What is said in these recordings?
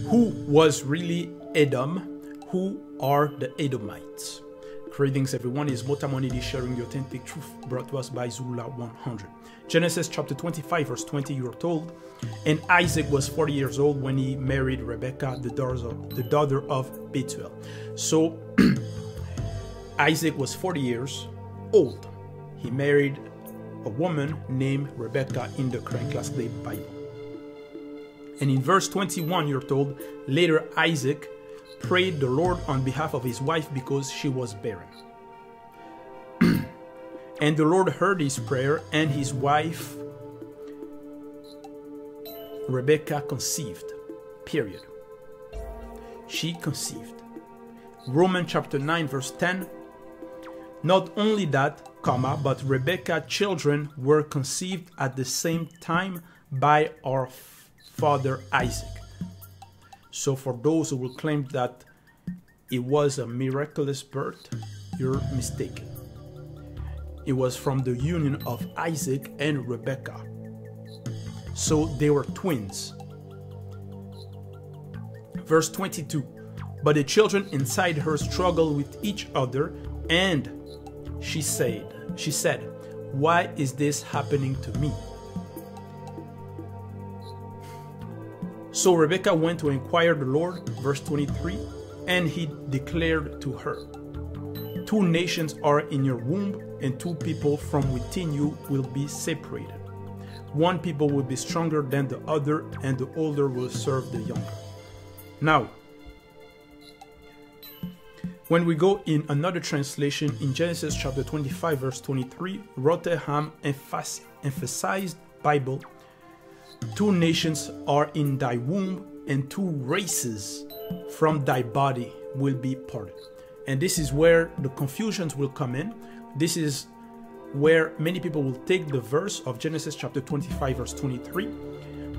Who was really Edom? Who are the Edomites? Greetings everyone, it's Motamonidi sharing the authentic truth brought to us by Zula 100. Genesis chapter 25 verse 20, you are told, and Isaac was 40 years old when he married Rebekah, the daughter of Bibèl. So Isaac was 40 years old. He married a woman named Rebekah in the current class day Bible. And in verse 21, you're told, later Isaac prayed the Lord on behalf of his wife because she was barren. And the Lord heard his prayer, and his wife Rebekah conceived. Period. She conceived. Romans chapter 9 verse 10. Not only that, comma, but Rebekah's children were conceived at the same time by our father Isaac. So for those who will claim that it was a miraculous birth, you're mistaken. It was from the union of Isaac and Rebekah. So they were twins. Verse 22. But the children inside her struggled with each other, and she said, why is this happening to me? So Rebekah went to inquire the Lord, verse 23, and he declared to her, 2 nations are in your womb, and 2 people from within you will be separated. 1 people will be stronger than the other, and the older will serve the younger. Now, when we go in another translation in Genesis chapter 25 verse 23, Rotherham emphasized Bible, 2 nations are in thy womb, and 2 races from thy body will be parted. And this is where the confusions will come in. This is where many people will take the verse of Genesis chapter 25 verse 23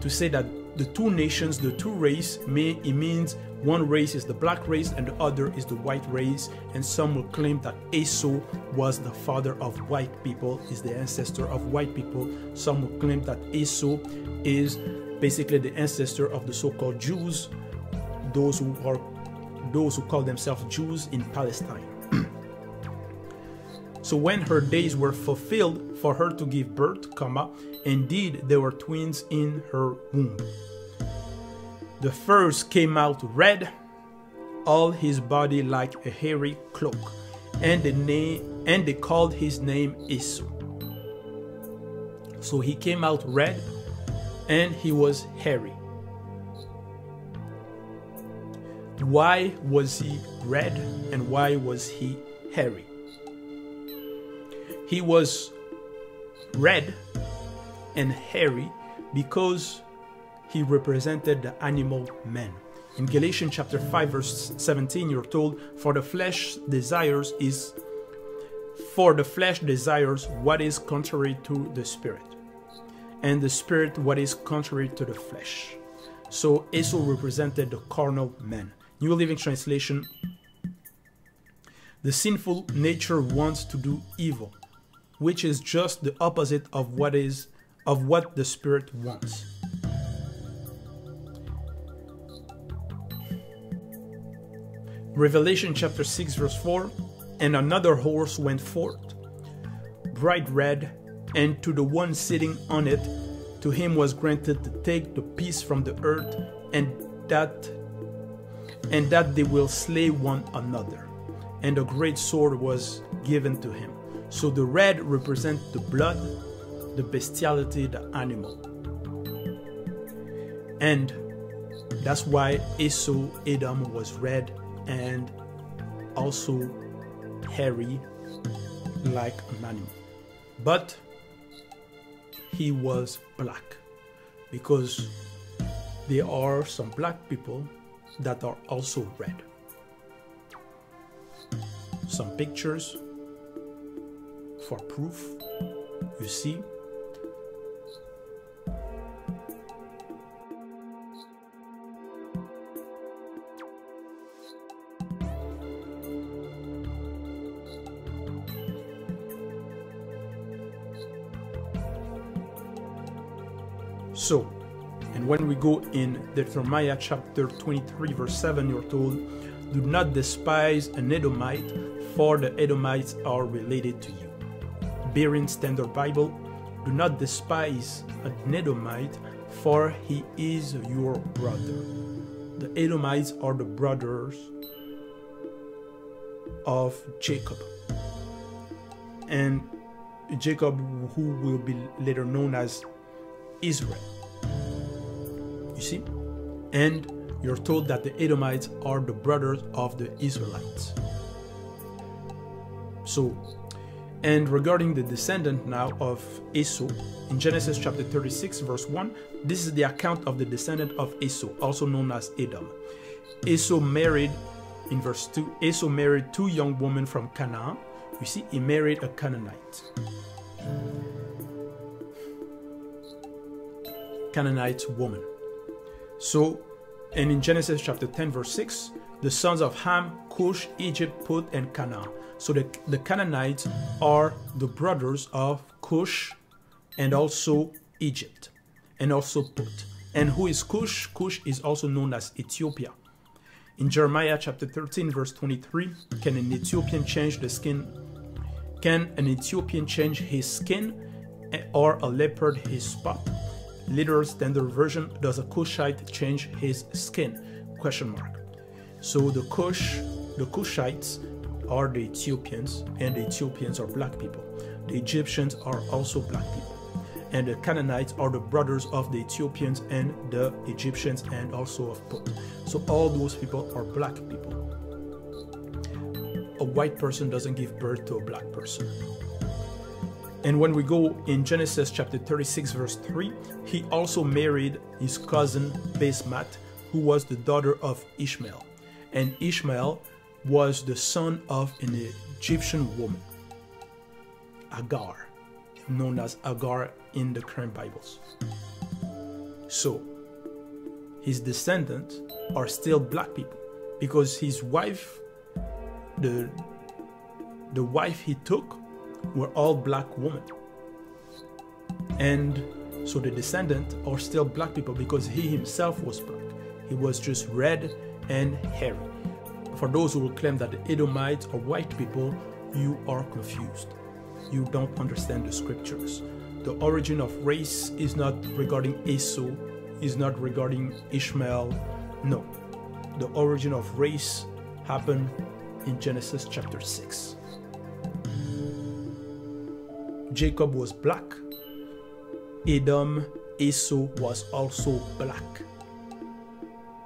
to say that the 2 nations, the 2 race, it means one race is the black race and the other is the white race. And some will claim that Esau was the father of white people, is the ancestor of white people. Some will claim that Esau is basically the ancestor of the so-called Jews, those who call themselves Jews in Palestine. So when her days were fulfilled for her to give birth, comma, indeed there were twins in her womb. The first came out red, all his body like a hairy cloak, and they called his name Esau. So he came out red, and he was hairy. Why was he red, and why was he hairy? He was red and hairy because he represented the animal man. In Galatians chapter 5 verse 17, you're told, for the flesh desires what is contrary to the spirit, and the spirit what is contrary to the flesh. So Esau represented the carnal man. New Living Translation, the sinful nature wants to do evil, which is just the opposite of what the spirit wants. Revelation chapter 6 verse 4, and another horse went forth, bright red, and to the one sitting on it, to him was granted to take the peace from the earth, and that they will slay one another. And a great sword was given to him. So the red represents the blood, the bestiality, the animal. And that's why Esau, Edom, was red and also hairy like an animal. But he was black, because there are some black people that are also red. Some pictures for proof, you see. So, and when we go in Deuteronomy chapter 23 verse 7, you're told, do not despise an Edomite, for the Edomites are related to you. Berean Standard Bible, do not despise an Edomite, for he is your brother. The Edomites are the brothers of Jacob. And Jacob, who will be later known as Israel. You see? And you're told that the Edomites are the brothers of the Israelites. So, and regarding the descendant now of Esau, in Genesis chapter 36 verse 1, this is the account of the descendant of Esau, also known as Edom. Esau married, in verse 2, Esau married two young women from Canaan. You see, he married a Canaanite. Canaanite woman. So, and in Genesis chapter 10 verse 6, the sons of Ham, Cush, Egypt, Put, and Canaan. So the Canaanites are the brothers of Cush and also Egypt and also Put. And who is Cush? Cush is also known as Ethiopia. In Jeremiah chapter 13 verse 23, can an Ethiopian change the skin? Can an Ethiopian change his skin, or a leopard his spot? Literal Standard Version, does a Cushite change his skin? Question mark. So the Cushites are the Ethiopians, and the Ethiopians are black people. The Egyptians are also black people. And the Canaanites are the brothers of the Ethiopians and the Egyptians and also of Put. So all those people are black people. A white person doesn't give birth to a black person. And when we go in Genesis chapter 36 verse 3, he also married his cousin Basmat, who was the daughter of Ishmael. And Ishmael was the son of an Egyptian woman, Agar, known as Agar in the current Bibles. So, his descendants are still black people, because his wife, the wife he took, were all black women. And so the descendants are still black people because he himself was black. He was just red and hairy. For those who will claim that the Edomites are white people, you are confused. You don't understand the scriptures. The origin of race is not regarding Esau, is not regarding Ishmael. No. The origin of race happened in Genesis chapter 6. Jacob was black. Edom, Esau was also black.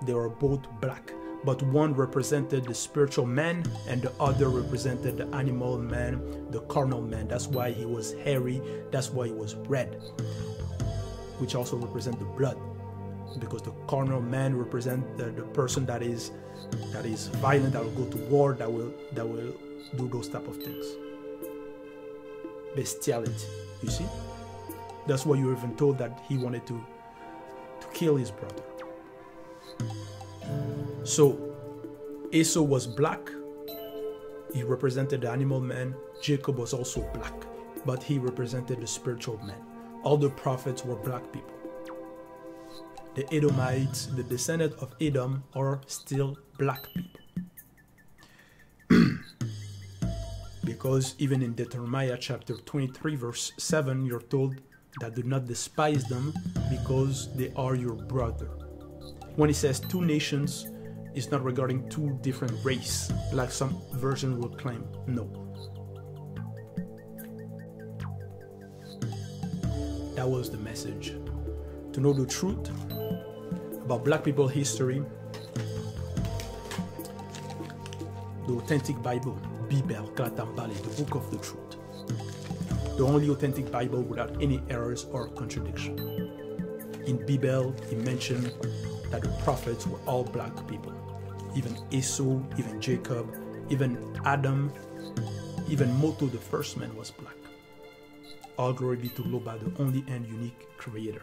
They were both black, but one represented the spiritual man and the other represented the animal man, the carnal man. That's why he was hairy, that's why he was red, which also represents the blood, because the carnal man represents the person that is violent, that will go to war, that will do those type of things. Bestiality, you see? That's why you're even told that he wanted to kill his brother. So Esau was black. He represented the animal man. Jacob was also black, but he represented the spiritual man. All the prophets were black people. The Edomites, the descendant of Edom, are still black people. Because even in Deuteronomy chapter 23 verse 7, you're told that do not despise them because they are your brother. When it says two nations, it's not regarding two different races, like some version will claim. No. That was the message. To know the truth about black people history, the authentic Bible, Bibèl, the book of the truth. The only authentic Bible without any errors or contradiction. In Bibèl, he mentioned that the prophets were all black people. Even Esau, even Jacob, even Adam, even Moto, the first man, was black. All glory be to Loba, the only and unique creator.